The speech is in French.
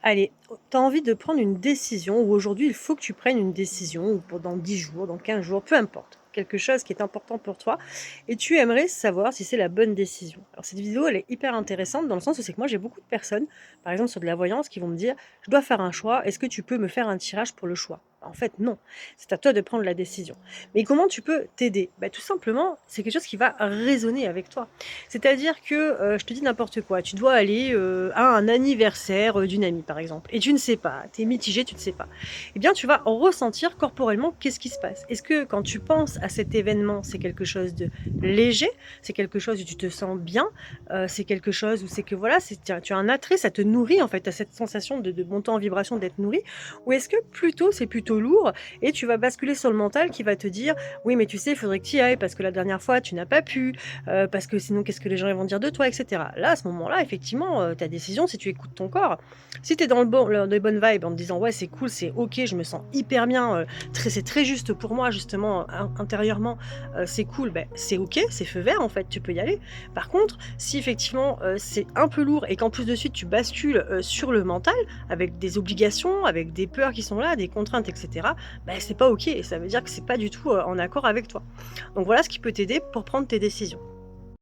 Allez, tu as envie de prendre une décision ou aujourd'hui il faut que tu prennes une décision ou dans 10 jours, dans 15 jours, peu importe. Quelque chose qui est important pour toi et tu aimerais savoir si c'est la bonne décision. Alors cette vidéo, elle est hyper intéressante dans le sens où c'est que moi j'ai beaucoup de personnes, par exemple sur de la voyance, qui vont me dire: «Je dois faire un choix, est-ce que tu peux me faire un tirage pour le choix?» En fait, non, c'est à toi de prendre la décision. Mais comment tu peux t'aider? Bah, tout simplement, c'est quelque chose qui va résonner avec toi. C'est-à-dire que, je te dis n'importe quoi, tu dois aller, à un anniversaire, d'une amie, par exemple, et tu ne sais pas, tu es mitigé, tu ne sais pas. Eh bien, tu vas ressentir corporellement qu'est-ce qui se passe. Est-ce que quand tu penses à cet événement, c'est quelque chose de léger? C'est quelque chose où tu te sens bien? C'est quelque chose où c'est que voilà, c'est tu as un attrait, ça te nourrit en fait, tu as cette sensation de monter en vibration, d'être nourri? Ou est-ce que plutôt c'est plutôt lourd et tu vas basculer sur le mental qui va te dire: «Oui, mais tu sais, il faudrait que tu y ailles parce que la dernière fois tu n'as pas pu, parce que sinon qu'est-ce que les gens ils vont dire de toi?» et cetera. Là, à ce moment-là, effectivement, ta décision, si tu écoutes ton corps, si tu es dans les bonnes vibes en te disant: «Ouais, c'est cool, c'est OK, je me sens hyper bien, c'est très juste pour moi justement intérieurement, c'est cool», ben c'est OK, c'est feu vert en fait, tu peux y aller. Par contre, si effectivement, c'est un peu lourd et qu'en plus de suite tu bascules, sur le mental avec des obligations, avec des peurs qui sont là, des contraintes et cetera, bah, c'est pas OK et ça veut dire que c'est pas du tout, en accord avec toi. Donc voilà ce qui peut t'aider pour prendre tes décisions.